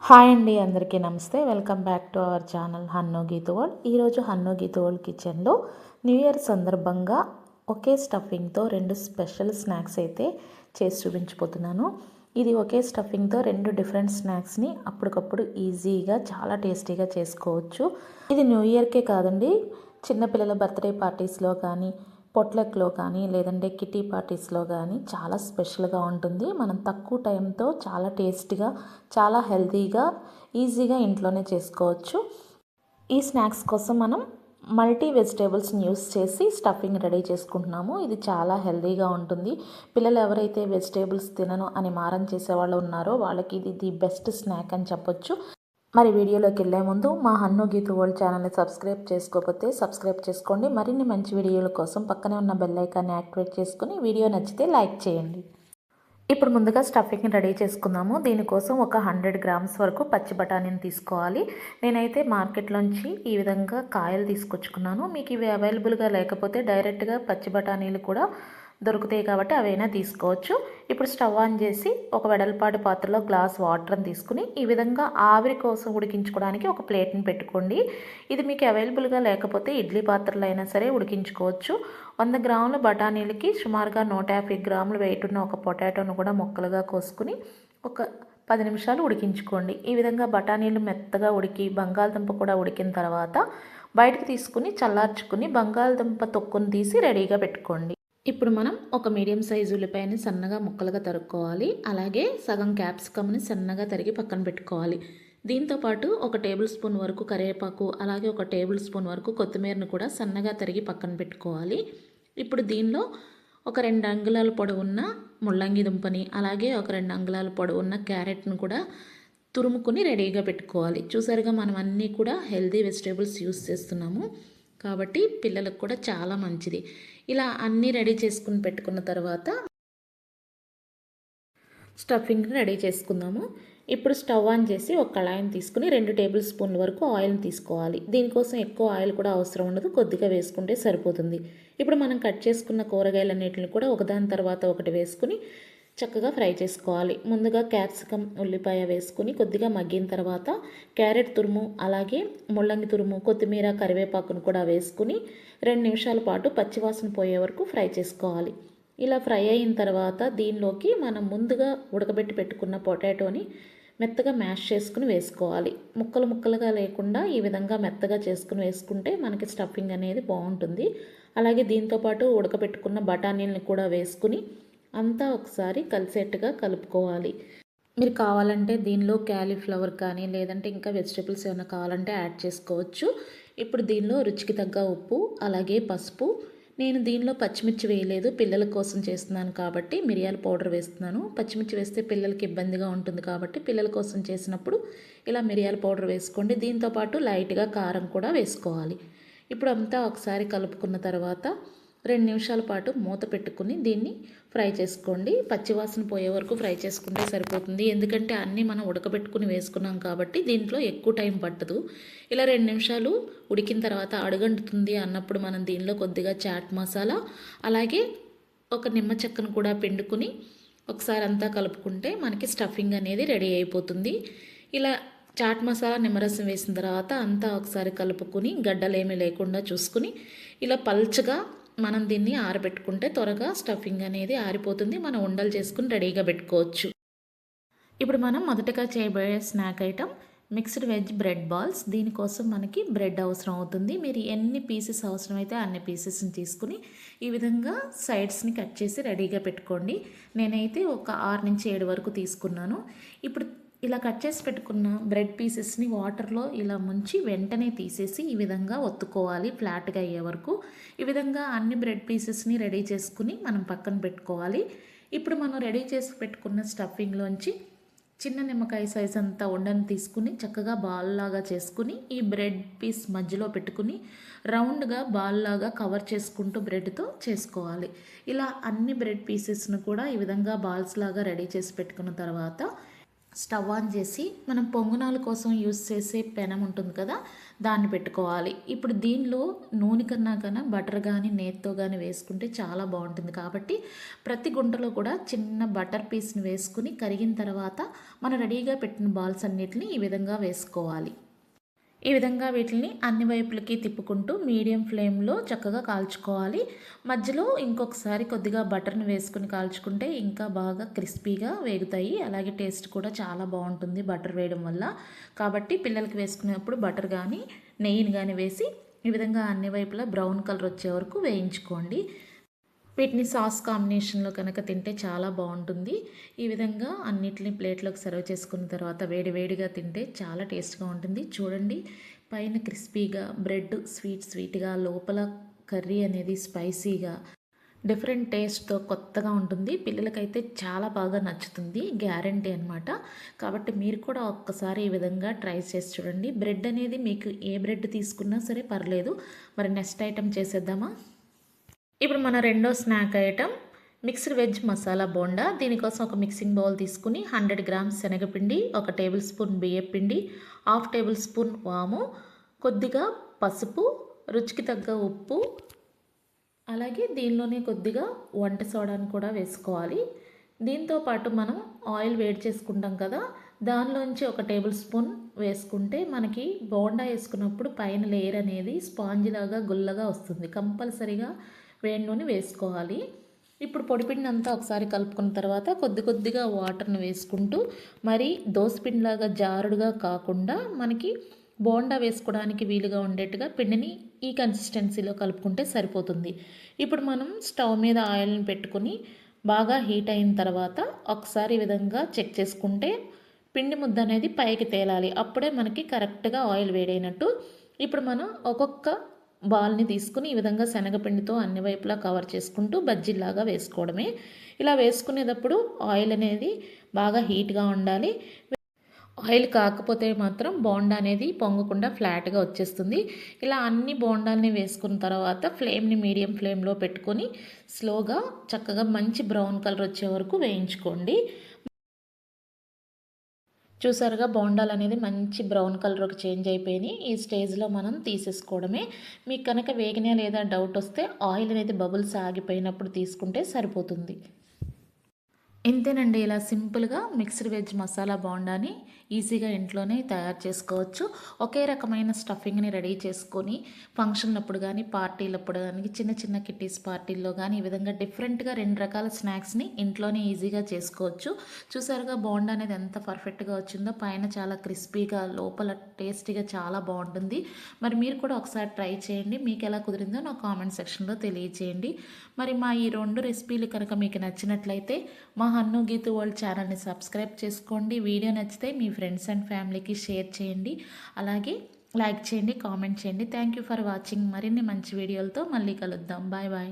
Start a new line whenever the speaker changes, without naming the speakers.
Hi అండి, అందరికీ నమస్తే. Welcome back to our channel Hannu Geethu world. ఈరోజు హన్ను గీతు వరల్డ్ కిచెన్లో న్యూ ఇయర్ సందర్భంగా ఒకే స్టఫింగ్తో 2 స్పెషల్ స్నాక్స్ అయితే చేసి చూపించబోతున్నాను. ఇది ఒకే స్టఫింగ్తో 2 డిఫరెంట్ స్నాక్స్ని అప్పటికప్పుడు ఈజీగా చాలా టేస్టీగా చేసుకోవచ్చు. ఇది న్యూ ఇయర్కే కాదండి, చిన్నపిల్లల బర్త్డే పార్టీస్లో కానీ, పొట్లక్లో కానీ, లేదంటే కిటీ పార్టీస్లో కానీ చాలా స్పెషల్గా ఉంటుంది. మనం తక్కువ టైంతో చాలా టేస్టీగా, చాలా హెల్తీగా, ఈజీగా ఇంట్లోనే చేసుకోవచ్చు. ఈ స్నాక్స్ కోసం మనం మల్టీ వెజిటేబుల్స్ని యూస్ చేసి స్టఫింగ్ రెడీ చేసుకుంటున్నాము. ఇది చాలా హెల్తీగా ఉంటుంది. పిల్లలు ఎవరైతే వెజిటేబుల్స్ తినను అని మారం చేసేవాళ్ళు ఉన్నారో వాళ్ళకి ఇది ది బెస్ట్ స్నాక్ అని చెప్పొచ్చు. మరి వీడియోలోకి వెళ్ళే ముందు మా హన్ను గీతు వరల్డ్ ఛానల్ని సబ్స్క్రైబ్ చేసుకోకపోతే సబ్స్క్రైబ్ చేసుకోండి. మరిన్ని మంచి వీడియోల కోసం పక్కనే ఉన్న బెల్ ఐకాన్ని యాక్టివేట్ చేసుకుని వీడియో నచ్చితే లైక్ చేయండి. ఇప్పుడు ముందుగా స్టఫింగ్ని రెడీ చేసుకుందాము. దీనికోసం ఒక 100 గ్రామ్స్ వరకు పచ్చి బఠానీని తీసుకోవాలి. నేనైతే మార్కెట్లోంచి ఈ విధంగా కాయలు తీసుకొచ్చుకున్నాను. మీకు ఇవి అవైలబుల్గా లేకపోతే డైరెక్ట్గా పచ్చి బఠానీలు కూడా దొరుకుతాయి కాబట్టి అవైనా తీసుకోవచ్చు. ఇప్పుడు స్టవ్ ఆన్ చేసి ఒక వెడల్పాటి పాత్రలో గ్లాస్ వాటర్ని తీసుకుని ఈ విధంగా ఆవిరి కోసం ఉడికించుకోవడానికి ఒక ప్లేట్ని పెట్టుకోండి. ఇది మీకు అవైలబుల్గా లేకపోతే ఇడ్లీ పాత్రలో అయినా సరే ఉడికించుకోవచ్చు. 100 గ్రాముల బఠానీలకి సుమారుగా 150 గ్రాములు వెయిట్ ఉన్న ఒక పొటాటోను కూడా ముక్కలుగా కోసుకుని ఒక 10 నిమిషాలు ఉడికించుకోండి. ఈ విధంగా బఠానీలు మెత్తగా ఉడికి బంగాళదుంప కూడా ఉడికిన తర్వాత బయటకు తీసుకుని చల్లార్చుకుని బంగాళదుంప తొక్కును తీసి రెడీగా పెట్టుకోండి. ఇప్పుడు మనం ఒక మీడియం సైజు ఉల్లిపాయని సన్నగా ముక్కలుగా తరుక్కోవాలి. అలాగే సగం క్యాప్సికమ్ని సన్నగా తరిగి పక్కన పెట్టుకోవాలి. దీంతోపాటు ఒక టేబుల్ స్పూన్ వరకు కరివేపాకు, అలాగే ఒక టేబుల్ స్పూన్ వరకు కొత్తిమీరను కూడా సన్నగా తరిగి పక్కన పెట్టుకోవాలి. ఇప్పుడు దీనిలో ఒక 2 అంగుళాల పొడవున్న ముల్లంగి దుంపని, అలాగే ఒక 2 అంగుళాల పొడవున్న క్యారెట్ను కూడా తురుముకుని రెడీగా పెట్టుకోవాలి. చూసారుగా, మనం అన్నీ కూడా హెల్తీ వెజిటేబుల్స్ యూస్ చేస్తున్నాము కాబట్టి పిల్లలకు కూడా చాలా మంచిది. ఇలా అన్నీ రెడీ చేసుకుని పెట్టుకున్న తర్వాత స్టఫింగ్ని రెడీ చేసుకుందాము. ఇప్పుడు స్టవ్ ఆన్ చేసి ఒక కళాయిని తీసుకుని 2 టేబుల్ స్పూన్ల వరకు ఆయిల్ని తీసుకోవాలి. దీనికోసం ఎక్కువ ఆయిల్ కూడా అవసరం ఉండదు, కొద్దిగా వేసుకుంటే సరిపోతుంది. ఇప్పుడు మనం కట్ చేసుకున్న కూరగాయలన్నిటిని కూడా ఒకదాని తర్వాత ఒకటి వేసుకుని చక్కగా ఫ్రై చేసుకోవాలి. ముందుగా క్యాప్సికమ్, ఉల్లిపాయ వేసుకుని కొద్దిగా మగ్గిన తర్వాత క్యారెట్ తురుము, అలాగే ముల్లంగి తురుము, కొత్తిమీర, కరివేపాకును కూడా వేసుకుని 2 నిమిషాల పాటు పచ్చివాసన పోయే వరకు ఫ్రై చేసుకోవాలి. ఇలా ఫ్రై అయిన తర్వాత దీనిలోకి మనం ముందుగా ఉడకబెట్టి పెట్టుకున్న పొటాటోని మెత్తగా మ్యాష్ చేసుకుని వేసుకోవాలి. ముక్కలు ముక్కలుగా లేకుండా ఈ విధంగా మెత్తగా చేసుకుని వేసుకుంటే మనకి స్టఫింగ్ అనేది బాగుంటుంది. అలాగే దీంతోపాటు ఉడకబెట్టుకున్న బఠానీలను కూడా వేసుకుని అంతా ఒకసారి కలిసేట్టుగా కలుపుకోవాలి. మీరు కావాలంటే దీనిలో క్యాలీఫ్లవర్ కానీ, లేదంటే ఇంకా వెజిటేబుల్స్ ఏమైనా కావాలంటే యాడ్ చేసుకోవచ్చు. ఇప్పుడు దీనిలో రుచికి తగ్గ ఉప్పు, అలాగే పసుపు. నేను దీనిలో పచ్చిమిర్చి వేయలేదు, పిల్లల కోసం చేస్తున్నాను కాబట్టి మిరియాల పౌడర్ వేస్తున్నాను. పచ్చిమిర్చి వేస్తే పిల్లలకి ఇబ్బందిగా ఉంటుంది కాబట్టి పిల్లల కోసం చేసినప్పుడు ఇలా మిరియాల పౌడర్ వేసుకోండి. దీంతోపాటు లైట్గా కారం కూడా వేసుకోవాలి. ఇప్పుడు అంతా ఒకసారి కలుపుకున్న తర్వాత 2 నిమిషాల పాటు మూత పెట్టుకుని దీన్ని ఫ్రై చేసుకోండి. పచ్చివాసన పోయే వరకు ఫ్రై చేసుకుంటే సరిపోతుంది. ఎందుకంటే అన్నీ మనం ఉడకబెట్టుకుని వేసుకున్నాం కాబట్టి దీంట్లో ఎక్కువ టైం పట్టదు. ఇలా 2 నిమిషాలు ఉడికిన తర్వాత అడుగంటుతుంది అన్నప్పుడు మనం దీనిలో కొద్దిగా చాట్ మసాలా, అలాగే ఒక నిమ్మ చెక్కను కూడా పిండుకుని ఒకసారి అంతా కలుపుకుంటే మనకి స్టఫింగ్ అనేది రెడీ అయిపోతుంది. ఇలా చాట్ మసాలా, నిమ్మరసం వేసిన తర్వాత అంతా ఒకసారి కలుపుకుని గడ్డలేమీ లేకుండా చూసుకుని ఇలా పల్చగా మనం దీన్ని ఆరబెట్టుకుంటే త్వరగా స్టఫింగ్ అనేది ఆరిపోతుంది. మనం ఉండలు చేసుకుని రెడీగా పెట్టుకోవచ్చు. ఇప్పుడు మనం మొదటగా చేయబోయే snack item mixed veg bread balls. దీనికోసం మనకి బ్రెడ్ అవసరం అవుతుంది. మీరు ఎన్ని పీసెస్ అవసరమైతే అన్ని పీసెస్ని తీసుకుని ఈ విధంగా సైడ్స్ని కట్ చేసి రెడీగా పెట్టుకోండి. నేనైతే ఒక 6 నుంచి 7 వరకు తీసుకున్నాను. ఇప్పుడు ఇలా కట్ చేసి పెట్టుకున్న బ్రెడ్ పీసెస్ని వాటర్లో ఇలా ముంచి వెంటనే తీసేసి ఈ విధంగా ఒత్తుకోవాలి ఫ్లాట్గా అయ్యే వరకు. ఈ విధంగా అన్ని బ్రెడ్ పీసెస్ని రెడీ చేసుకుని మనం పక్కన పెట్టుకోవాలి. ఇప్పుడు మనం రెడీ చేసి పెట్టుకున్న స్టఫింగ్లోంచి చిన్న నిమ్మకాయ సైజ్ అంతా ఉండని తీసుకుని చక్కగా బాల్ లాగా చేసుకుని ఈ బ్రెడ్ పీస్ మధ్యలో పెట్టుకుని రౌండ్గా బాల్ లాగా కవర్ చేసుకుంటూ బ్రెడ్తో చేసుకోవాలి. ఇలా అన్ని బ్రెడ్ పీసెస్ను కూడా ఈ విధంగా బాల్స్ లాగా రెడీ చేసి పెట్టుకున్న తర్వాత స్టవ్ ఆన్ చేసి మనం పొంగనాల కోసం యూస్ చేసే పెనం ఉంటుంది కదా, దాన్ని పెట్టుకోవాలి. ఇప్పుడు దీనిలో నూనె కన్నా బటర్ కానీ నేతితో కానీ వేసుకుంటే చాలా బాగుంటుంది. కాబట్టి ప్రతి గుంటలో కూడా చిన్న బటర్ పీస్ని వేసుకుని కరిగిన తర్వాత మనం రెడీగా పెట్టిన బాల్స్ అన్నిటిని ఈ విధంగా వేసుకోవాలి. ఈ విధంగా వీటిని అన్ని వైపులకి తిప్పుకుంటూ మీడియం ఫ్లేమ్లో చక్కగా కాల్చుకోవాలి. మధ్యలో ఇంకొకసారి కొద్దిగా బటర్ని వేసుకుని కాల్చుకుంటే ఇంకా బాగా క్రిస్పీగా వేగుతాయి. అలాగే టేస్ట్ కూడా చాలా బాగుంటుంది బటర్ వేయడం వల్ల. కాబట్టి పిల్లలకి వేసుకునేప్పుడు బటర్ కానీ నెయ్యిని కానీ వేసి ఈ విధంగా అన్ని వైపులా బ్రౌన్ కలర్ వచ్చే వరకు వేయించుకోండి. వీటిని సాస్ కాంబినేషన్లో కనుక తింటే చాలా బాగుంటుంది. ఈ విధంగా అన్నిటిని ప్లేట్లోకి సర్వ్ చేసుకున్న తర్వాత వేడివేడిగా తింటే చాలా టేస్ట్గా ఉంటుంది. చూడండి, పైన క్రిస్పీగా, బ్రెడ్ స్వీట్గా, లోపల కర్రీ అనేది స్పైసీగా, డిఫరెంట్ టేస్ట్తో కొత్తగా ఉంటుంది. పిల్లలకైతే చాలా బాగా నచ్చుతుంది, గ్యారంటీ అనమాట. కాబట్టి మీరు కూడా ఒక్కసారి ఈ విధంగా ట్రై చేసి చూడండి. బ్రెడ్ అనేది మీకు ఏ బ్రెడ్ తీసుకున్నా సరే పర్లేదు. మరి నెక్స్ట్ ఐటెం చేసేద్దామా? ఇప్పుడు మన రెండో snack item mixed veg masala bonda. దీనికోసం ఒక మిక్సింగ్ బౌల్ తీసుకుని 100 గ్రామ్స్ శనగపిండి, 1 టేబుల్ స్పూన్ బియ్యపిండి, 1/2 టేబుల్ స్పూన్ వాము, కొద్దిగా పసుపు, రుచికి తగ్గ ఉప్పు, అలాగే దీనిలోనే కొద్దిగా వంట సోడాను కూడా వేసుకోవాలి. దీంతో పాటు మనం ఆయిల్ వేడి చేసుకుంటాం కదా, దానిలోంచి 1 టేబుల్ స్పూన్ వేసుకుంటే మనకి బోండా వేసుకున్నప్పుడు పైన లేయర్ అనేది స్పాంజ్ లాగా గుల్లగా వస్తుంది. కంపల్సరీగా వేడి నూనె వేసుకోవాలి. ఇప్పుడు పొడిపిండిని అంతా ఒకసారి కలుపుకున్న తర్వాత కొద్దిగా వాటర్ని వేసుకుంటూ, మరి దోసపిండిలాగా జారుడుగా కాకుండా మనకి బోండా వేసుకోవడానికి వీలుగా ఉండేట్టుగా పిండిని ఈ కన్సిస్టెన్సీలో కలుపుకుంటే సరిపోతుంది. ఇప్పుడు మనం స్టవ్ మీద ఆయిల్ని పెట్టుకుని బాగా హీట్ అయిన తర్వాత ఒకసారి ఈ విధంగా చెక్ చేసుకుంటే పిండి ముద్ద అనేది పైకి తేలాలి. అప్పుడే మనకి కరెక్ట్గా ఆయిల్ వేడైనట్టు. ఇప్పుడు మనం ఒక్కొక్క బాల్ని తీసుకుని ఈ విధంగా శనగపిండితో అన్ని వైపులా కవర్ చేసుకుంటూ బజ్జీలాగా వేసుకోవడమే. ఇలా వేసుకునేటప్పుడు ఆయిల్ అనేది బాగా హీట్గా ఉండాలి. ఆయిల్ కాకపోతే మాత్రం బోండా అనేది పొంగకుండా ఫ్లాట్గా వచ్చేస్తుంది. ఇలా అన్ని బోండాల్ని వేసుకున్న తర్వాత ఫ్లేమ్ని మీడియం ఫ్లేమ్లో పెట్టుకొని స్లోగా చక్కగా మంచి బ్రౌన్ కలర్ వచ్చే వరకు వేయించుకోండి. చూసారుగా, బోండాలు అనేది మంచి బ్రౌన్ కలర్కి చేంజ్ అయిపోయినాయి. ఈ స్టేజ్లో మనం తీసేసుకోవడమే. మీకు కనుక వేగినా లేదా డౌట్ వస్తే ఆయిల్ అనేది బబుల్స్ ఆగిపోయినప్పుడు తీసుకుంటే సరిపోతుంది. ఇంతేనండి, ఇలా సింపుల్గా మిక్స్డ్ వెజ్ మసాలా బోండాని ఈజీగా ఇంట్లోనే తయారు చేసుకోవచ్చు. ఒకే రకమైన స్టఫింగ్ని రెడీ చేసుకొని ఫంక్షన్లప్పుడు కానీ పార్టీలప్పుడు కానీ చిన్న కిట్టీస్ పార్టీల్లో కానీ ఈ విధంగా డిఫరెంట్గా 2 రకాల స్నాక్స్ని ఇంట్లోనే ఈజీగా చేసుకోవచ్చు. చూసారుగా బోండా అనేది ఎంత పర్ఫెక్ట్గా వచ్చిందో, పైన చాలా క్రిస్పీగా, లోపల టేస్టీగా చాలా బాగుంటుంది. మరి మీరు కూడా ఒకసారి ట్రై చేయండి. మీకు ఎలా కుదిరిందో నా కామెంట్ సెక్షన్లో తెలియజేయండి. మరి మా ఈ 2 రెసిపీలు కనుక మీకు నచ్చినట్లయితే మా హన్ను గీతు వరల్డ్ ఛానల్ని సబ్స్క్రైబ్ చేసుకోండి. వీడియో నచ్చితే మీ ఫ్రెండ్స్ అండ్ ఫ్యామిలీకి షేర్ చేయండి. అలాగే లైక్ చేయండి, కామెంట్ చేయండి. Thank you for watching. మరిన్ని మంచి వీడియోలతో మళ్ళీ కలుద్దాం. Bye bye.